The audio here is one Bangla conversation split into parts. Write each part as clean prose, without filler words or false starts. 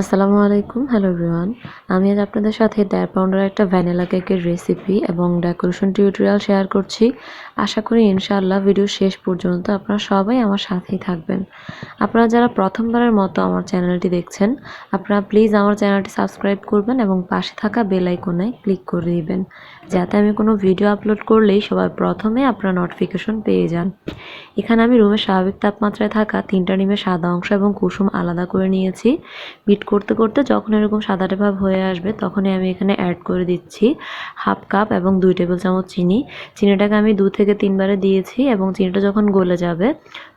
আসসালামু আলাইকুম, হ্যালো এভরিওয়ান। আমি আজ আপনাদের সাথে 1.5 পাউন্ডের একটা ভ্যানিলা কেকের রেসিপি এবং ডেকোরেশন টিউটোরিয়াল শেয়ার করছি। আশা করি ইনশাআল্লাহ ভিডিও শেষ পর্যন্ত আপনারা সবাই আমার সাথেই থাকবেন। আপনারা যারা প্রথমবারের মতো আমার চ্যানেলটি দেখছেন, আপনারা প্লিজ আমার চ্যানেলটি সাবস্ক্রাইব করবেন এবং পাশে থাকা বেল আইকনে ক্লিক করে দিবেন, যাতে আমি কোনো ভিডিও আপলোড করলেই সবার প্রথমে আপনারা নোটিফিকেশন পেয়ে যান। এখানে আমি রুমের স্বাভাবিক তাপমাত্রায় থাকা 3টা ডিমের সাদা অংশ এবং কুসুম আলাদা করে নিয়েছি। বিট করতে করতে যখন এরকম সাদাটে ভাব হয়ে আসবে তখনই আমি এখানে অ্যাড করে দিচ্ছি 1/2 কাপ এবং 2 টেবিল চামচ চিনি। চিনিটাকে আমি 2 থেকে 3 বারে দিয়েছি এবং চিনিটা যখন গলে যাবে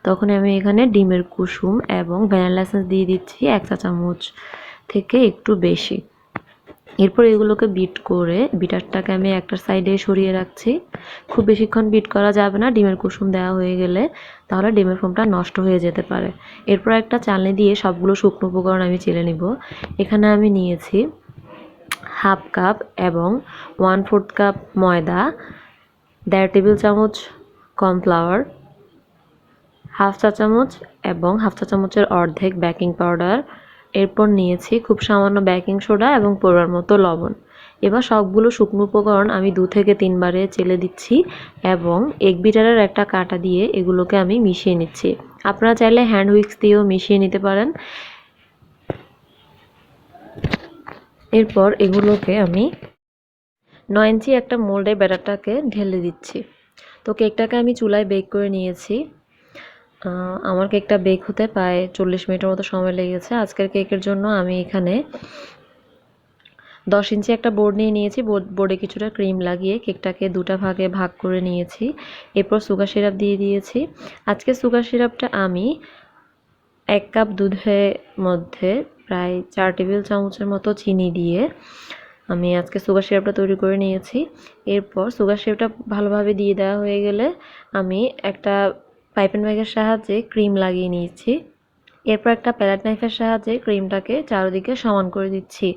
তখনই আমি এখানে ডিমের কুসুম এবং ভ্যানিলা এসেন্স দিয়ে দিচ্ছি 1 চা চামচ থেকে একটু বেশি। এরপর এগুলোকে বিট করে বিটারটাকে আমি একটা সাইডে সরিয়ে রাখছি। খুব বেশিক্ষণ বিট করা যাবে না, ডিমের কুসুম দেওয়া হয়ে গেলে তাহলে ডিমের ফোমটা নষ্ট হয়ে যেতে পারে। এরপর একটা চালনি দিয়ে সবগুলো শুকনো উপকরণ আমি চেলে নিব। এখানে আমি নিয়েছি 1/2 কাপ এবং 1/4 কাপ ময়দা, 1.5 টেবিল চামচ কর্নফ্লাওয়ার, 1/2 চা চামচ এবং 1/2 চা চামচের অর্ধেক বেকিং পাউডার। এরপর নিয়েছি খুব সামান্য বেকিং সোডা এবং পরিমাণ মতো লবণ। এবার সবগুলো শুকনো উপকরণ আমি 2 থেকে 3 বারে চেলে দিচ্ছি এবং এগ বিটারের একটা কাঁটা দিয়ে এগুলোকে আমি মিশিয়ে নিচ্ছি। আপনারা চাইলে হ্যান্ড হুইক্স দিয়েও মিশিয়ে নিতে পারেন। এরপর এগুলোকে আমি 9 ইঞ্চি একটা মোল্ডে ব্যাটারটাকে ঢেলে দিচ্ছি। তো কেকটাকে আমি চুলায় বেক করে নিয়েছি। আমার কেকটা বেক হতে প্রায় 40 মিনিটের মতো সময় লেগেছে। আজকের কেকের জন্য আমি এখানে 10 ইঞ্চি একটা বোর্ড নিয়েছি। বোর্ডে কিছুটা ক্রিম লাগিয়ে কেকটাকে 2টা ভাগে ভাগ করে নিয়েছি। এরপর সুগার সিরাপ দিয়ে দিয়েছি। আজকে সুগার সিরাপটা আমি 1 কাপ দুধের মধ্যে প্রায় 4 টেবিল চামচের মতো চিনি দিয়ে আমি আজকে সুগার সিরাপটা তৈরি করে নিয়েছি। এরপর সুগার সিরাপটা ভালোভাবে দিয়ে দেওয়া হয়ে গেলে আমি একটা পাইপিং ব্যাগের সাহায্যে ক্রিম লাগিয়ে নিয়েছি। এরপর একটা প্যালেট নাইফের সাহায্যে ক্রিমটাকে চারদিকে সমান করে দিচ্ছি।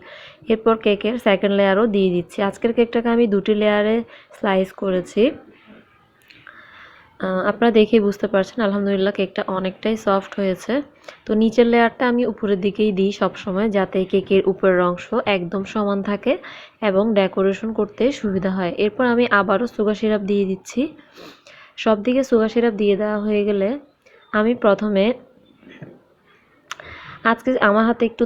এরপর কেকের সেকেন্ড লেয়ারও দিয়ে দিচ্ছি। আজকের কেকটাকে আমি 2টি লেয়ারে স্লাইস করেছি। আপনারা দেখেই বুঝতে পারছেন আলহামদুলিল্লাহ কেকটা অনেকটাই সফট হয়েছে। তো নিচের লেয়ারটা আমি উপরের দিকেই দিই সবসময়, যাতে কেকের উপরের অংশ একদম সমান থাকে এবং ডেকোরেশন করতে সুবিধা হয়। এরপর আমি আবারও সুগার সিরাপ দিয়ে দিচ্ছি। সব দিকে সুগার সিরাপ দিয়ে দেওয়া হয়ে গেলে আমি প্রথমে আজকে আমার হাতে একটু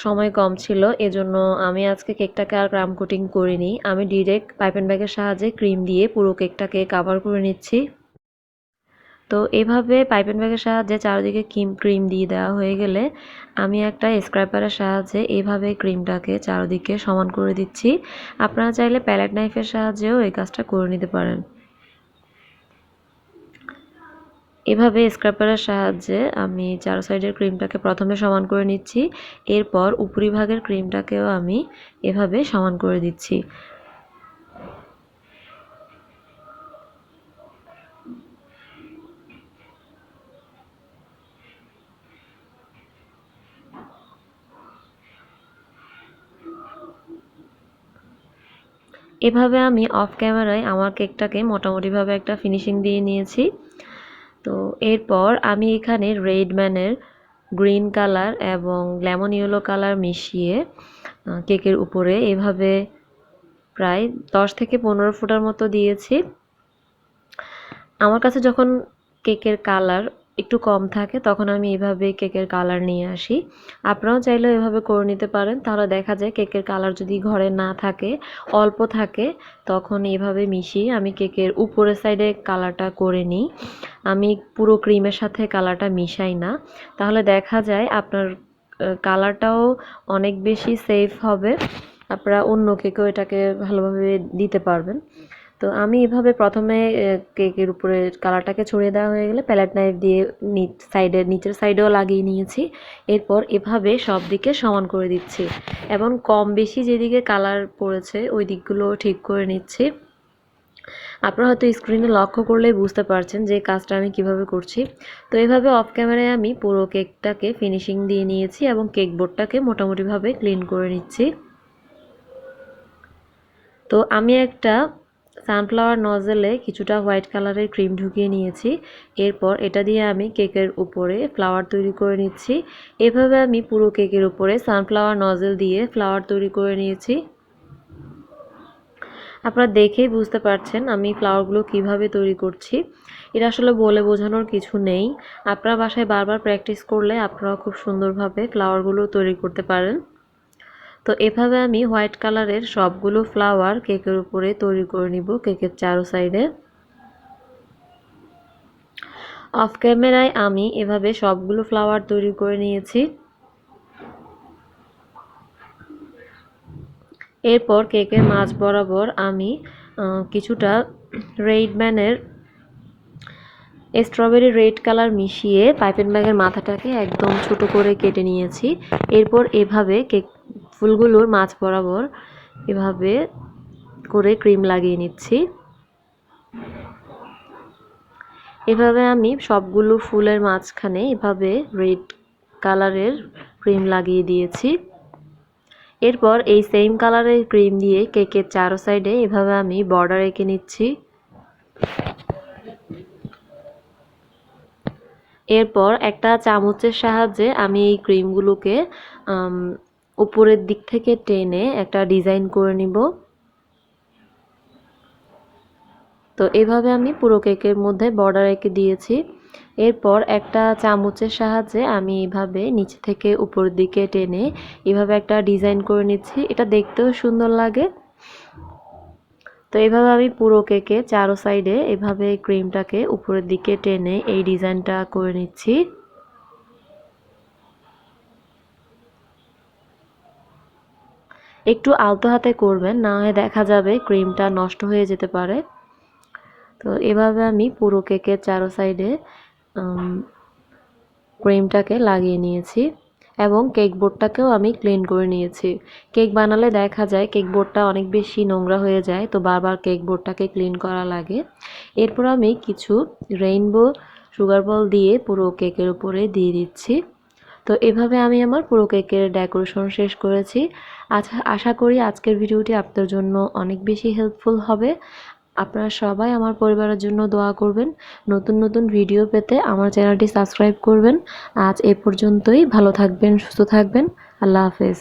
সময় কম ছিল, এজন্য আমি আজকে কেকটাকে আর ক্রাম কোটিং করিনি। আমি ডিরেক্ট পাইপিং ব্যাগের সাহায্যে ক্রিম দিয়ে পুরো কেকটাকে কভার করে নিচ্ছি। তো এভাবে পাইপিং ব্যাগের সাহায্যে চারিদিকে ক্রিম দিয়ে দেওয়া হয়ে গেলে আমি একটা স্ক্র্যাপারের সাহায্যে এইভাবে ক্রিমটাকে চারিদিকে সমান করে দিচ্ছি। আপনারা চাইলে প্যালেট নাইফের সাহায্যেও এই কাজটা করে নিতে পারেন। এভাবে স্ক্র্যাপারের সাহায্যে আমি চার সাইডের ক্রিমটাকে প্রথমে সমান করে নিচ্ছি। এরপর উপরিভাগের ক্রিমটাকেও আমি এভাবে সমান করে দিচ্ছি। এভাবে আমি অফ ক্যামেরায় আমার কেকটাকে মোটামুটিভাবে একটা ফিনিশিং দিয়ে নিয়েছি। তো এরপর আমি এখানে রেড ম্যানের গ্রিন কালার এবং লেমন ইয়েলো কালার মিশিয়ে কেকের উপরে এভাবে প্রায় 10 থেকে 15 ফোঁটার মতো দিয়েছি। আমার কাছে যখন কেকের কালার একটু কম থাকে তখন আমি এভাবে কেকের কালার নিয়ে আসি। আপনারাও চাইলেও এভাবে করে নিতে পারেন। তাহলে দেখা যায় কেকের কালার যদি ঘরে না থাকে, অল্প থাকে, তখন এভাবে মিশিয়ে আমি কেকের উপরের সাইডে কালারটা করে নিই। আমি পুরো ক্রিমের সাথে কালারটা মিশাই না। তাহলে দেখা যায় আপনার কালারটাও অনেক বেশি সেফ হবে। আপনারা অন্য কেকেও এটাকে ভালোভাবে দিতে পারবেন। তো আমি এভাবে প্রথমে কেকের উপরে কালারটাকে ছড়িয়ে দেওয়া হয়ে গেলে প্যালেট নাইফ দিয়ে নিচের সাইডেও লাগিয়ে নিয়েছি। এরপর এভাবে সব দিকে সমান করে দিচ্ছি এবং কম বেশি যেদিকে কালার পড়েছে ওই দিকগুলো ঠিক করে নিচ্ছি। আপনারা হয়তো স্ক্রিনে লক্ষ্য করলেই বুঝতে পারছেন যে কাজটা আমি কিভাবে করছি। তো এভাবে অফ ক্যামেরায় আমি পুরো কেকটাকে ফিনিশিং দিয়ে নিয়েছি এবং কেক বোর্ডটাকে মোটামুটিভাবে ক্লিন করে নিচ্ছি। তো আমি একটা সানফ্লাওয়ার নজেলে কিছুটা হোয়াইট কালারের ক্রিম ঢুকিয়ে নিয়েছি। এরপর এটা দিয়ে আমি কেকের উপরে ফ্লাওয়ার তৈরি করে নিচ্ছি। এভাবে আমি পুরো কেকের উপরে সানফ্লাওয়ার নজেল দিয়ে ফ্লাওয়ার তৈরি করে নিয়েছি। আপনারা দেখেই বুঝতে পারছেন আমি ফ্লাওয়ারগুলো কিভাবে তৈরি করছি। এটা আসলে বলে বোঝানোর কিছু নেই। আপনারা বাসায় বারবার প্র্যাকটিস করলে আপনারা খুব সুন্দরভাবে ফ্লাওয়ারগুলো তৈরি করতে পারেন। তো এভাবে আমি হোয়াইট কালারের সবগুলো ফ্লাওয়ার কেকের উপরে তৈরি করে নিব কেকের চারো সাইডে। অফ ক্যামেরায় আমি এভাবে সবগুলো ফ্লাওয়ার তৈরি করে নিয়েছি। এরপর কেকের মাঝ বরাবর আমি কিছুটা রেড ম্যানের স্ট্রবেরি রেড কালার মিশিয়ে পাইপিং ব্যাগের মাথাটাকে একদম ছোট করে কেটে নিয়েছি। এরপর এভাবে কেক ফুলগুলোর মাঝ বরাবর এভাবে করে ক্রিম লাগিয়ে নিচ্ছি। এভাবে আমি সবগুলো ফুলের মাঝখানে এভাবে রেড কালারের ক্রিম লাগিয়ে দিয়েছি। এরপর এই সেম কালারের ক্রিম দিয়ে কেকের চারো সাইডে এভাবে আমি বর্ডার এঁকে নিচ্ছি। এরপর একটা চামচের সাহায্যে আমি এই ক্রিমগুলোকে উপরের দিক থেকে টেনে একটা ডিজাইন করে নিব। তো এভাবে আমি পুরো কেকের মধ্যে বর্ডার এঁকে দিয়েছি। এরপর একটা চামচের সাহায্যে আমি এভাবে নিচে থেকে উপরের দিকে টেনে এভাবে একটা ডিজাইন করে নিচ্ছি। এটা দেখতেও সুন্দর লাগে। তো এভাবে আমি পুরো কেকে চারো সাইডে এভাবে ক্রিমটাকে উপরের দিকে টেনে এই ডিজাইনটা করে নিচ্ছি। একটু আলতো হাতে করবেন, না হয় দেখা যাবে ক্রিমটা নষ্ট হয়ে যেতে পারে। তো এভাবে আমি পুরো কেকের চারো সাইডে ক্রিমটাকে লাগিয়ে নিয়েছি এবং কেক বোর্ডটাকেও আমি ক্লিন করে নিয়েছি। কেক বানালে দেখা যায় কেক বোর্ডটা অনেক বেশি নোংরা হয়ে যায়, তো বারবার কেক বোর্ডটাকে ক্লিন করা লাগে। এরপর আমি কিছু রেইনবো সুগার বল দিয়ে পুরো কেকের উপরে দিয়ে দিচ্ছি। তো এভাবে আমি আমার পুরো কেকের ডেকোরেশন শেষ করেছি। আচ্ছা, আশা করি আজকের ভিডিওটি আপনাদের জন্য অনেক বেশি হেল্পফুল হবে। আপনারা সবাই আমার পরিবারের জন্য দোয়া করবেন। নতুন নতুন ভিডিও পেতে আমার চ্যানেলটি সাবস্ক্রাইব করবেন। আজ এ পর্যন্তই। ভালো থাকবেন, সুস্থ থাকবেন। আল্লাহ হাফেজ।